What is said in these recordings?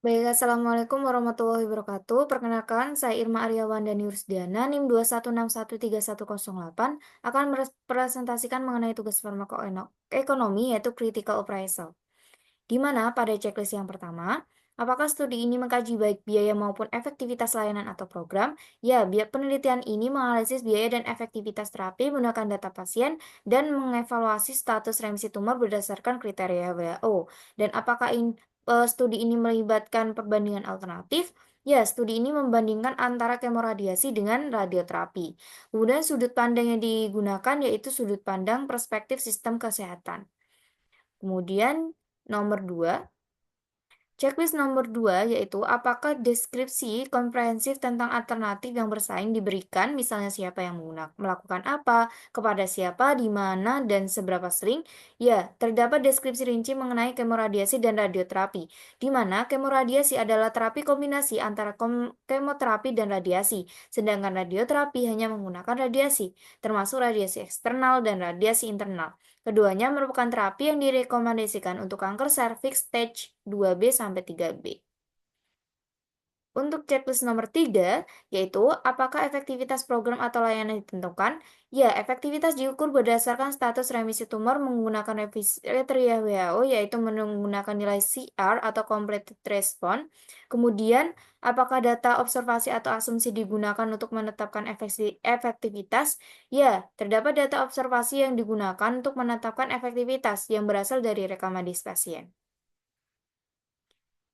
Baik, Assalamualaikum warahmatullahi wabarakatuh. Perkenalkan, saya Irma Aryawanda Nurusdiana, NIM 216131108, akan merepresentasikan mengenai tugas farmakoekonomi, yaitu critical appraisal. Di mana pada checklist yang pertama, apakah studi ini mengkaji baik biaya maupun efektivitas layanan atau program? Ya, biar penelitian ini menganalisis biaya dan efektivitas terapi menggunakan data pasien dan mengevaluasi status remisi tumor berdasarkan kriteria WHO. Dan apakah studi ini melibatkan perbandingan alternatif? Ya, studi ini membandingkan antara kemoradiasi dengan radioterapi. Kemudian sudut pandang yang digunakan yaitu sudut pandang perspektif sistem kesehatan. Kemudian nomor 2, checklist nomor 2 yaitu apakah deskripsi komprehensif tentang alternatif yang bersaing diberikan, misalnya siapa yang melakukan apa, kepada siapa, di mana, dan seberapa sering. Ya, terdapat deskripsi rinci mengenai kemoradiasi dan radioterapi, di mana kemoradiasi adalah terapi kombinasi antara kemoterapi dan radiasi, sedangkan radioterapi hanya menggunakan radiasi, termasuk radiasi eksternal dan radiasi internal. Keduanya merupakan terapi yang direkomendasikan untuk kanker serviks stage 2B sampai 3B. Untuk checklist nomor 3, yaitu apakah efektivitas program atau layanan ditentukan? Ya, efektivitas diukur berdasarkan status remisi tumor menggunakan kriteria WHO, yaitu menggunakan nilai CR atau Complete Response. Kemudian, apakah data observasi atau asumsi digunakan untuk menetapkan efektivitas? Ya, terdapat data observasi yang digunakan untuk menetapkan efektivitas yang berasal dari rekomendasi pasien.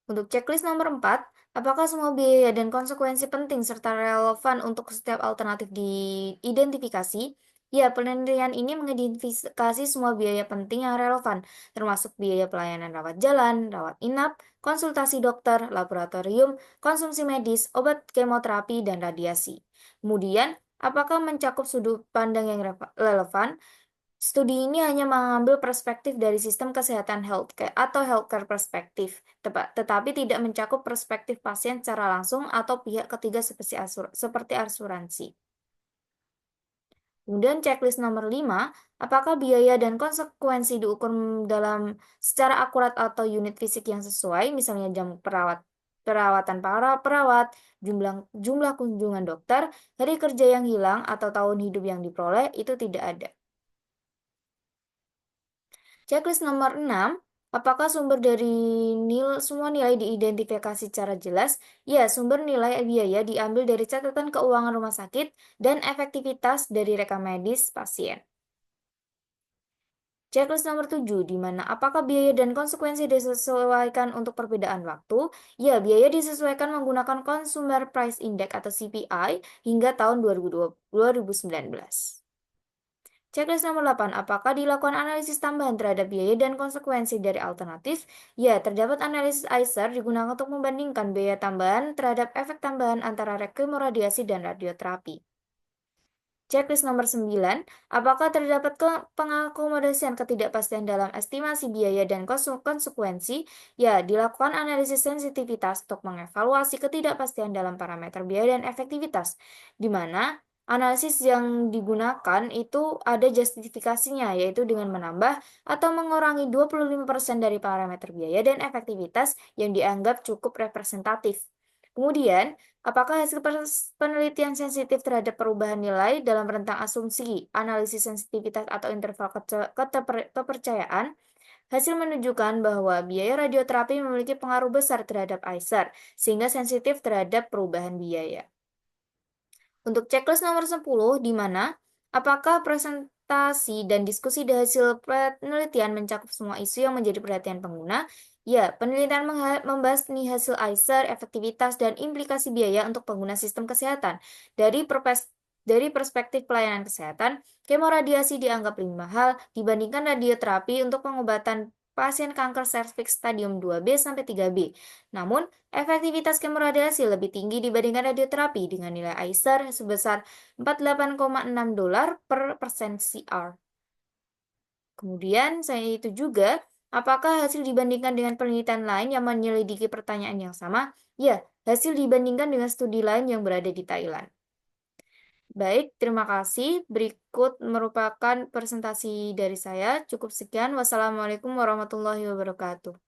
Untuk checklist nomor 4, apakah semua biaya dan konsekuensi penting serta relevan untuk setiap alternatif diidentifikasi? Ya, penelitian ini mengidentifikasi semua biaya penting yang relevan, termasuk biaya pelayanan rawat jalan, rawat inap, konsultasi dokter, laboratorium, konsumsi medis, obat kemoterapi, dan radiasi. Kemudian, apakah mencakup sudut pandang yang relevan? Studi ini hanya mengambil perspektif dari sistem kesehatan healthcare atau healthcare perspektif, tetapi tidak mencakup perspektif pasien secara langsung atau pihak ketiga seperti asuransi. Kemudian checklist nomor 5, apakah biaya dan konsekuensi diukur dalam secara akurat atau unit fisik yang sesuai, misalnya jam perawatan para perawat, jumlah jumlah kunjungan dokter, hari kerja yang hilang atau tahun hidup yang diperoleh, itu tidak ada. Checklist nomor 6, apakah sumber dari semua nilai diidentifikasi secara jelas? Ya, sumber nilai biaya diambil dari catatan keuangan rumah sakit dan efektivitas dari rekam medis pasien. Checklist nomor 7, di mana apakah biaya dan konsekuensi disesuaikan untuk perbedaan waktu? Ya, biaya disesuaikan menggunakan Consumer Price Index atau CPI hingga tahun 2019. Checklist nomor 8, apakah dilakukan analisis tambahan terhadap biaya dan konsekuensi dari alternatif? Ya, terdapat analisis ICER digunakan untuk membandingkan biaya tambahan terhadap efek tambahan antara kemoradiasi dan radioterapi. Checklist nomor 9, apakah terdapat pengakomodasian ketidakpastian dalam estimasi biaya dan konsekuensi? Ya, dilakukan analisis sensitivitas untuk mengevaluasi ketidakpastian dalam parameter biaya dan efektivitas, di mana analisis yang digunakan itu ada justifikasinya, yaitu dengan menambah atau mengurangi 25% dari parameter biaya dan efektivitas yang dianggap cukup representatif. Kemudian, apakah hasil penelitian sensitif terhadap perubahan nilai dalam rentang asumsi, analisis sensitivitas atau interval kepercayaan? Hasil menunjukkan bahwa biaya radioterapi memiliki pengaruh besar terhadap ICER, sehingga sensitif terhadap perubahan biaya. Untuk checklist nomor 10, di mana apakah presentasi dan diskusi dari hasil penelitian mencakup semua isu yang menjadi perhatian pengguna? Ya, penelitian membahas nih hasil ICER, efektivitas, dan implikasi biaya untuk pengguna sistem kesehatan. Dari perspektif pelayanan kesehatan, kemoradiasi dianggap lebih mahal dibandingkan radioterapi untuk pengobatan pasien kanker serviks stadium 2B sampai 3B. Namun, efektivitas kemoradiasi lebih tinggi dibandingkan radioterapi dengan nilai ICER sebesar $48,6 per persen CR. Kemudian, saya itu juga, apakah hasil dibandingkan dengan penelitian lain yang menyelidiki pertanyaan yang sama? Ya, hasil dibandingkan dengan studi lain yang berada di Thailand. Baik, terima kasih. Berikut merupakan presentasi dari saya. Cukup sekian. Wassalamualaikum warahmatullahi wabarakatuh.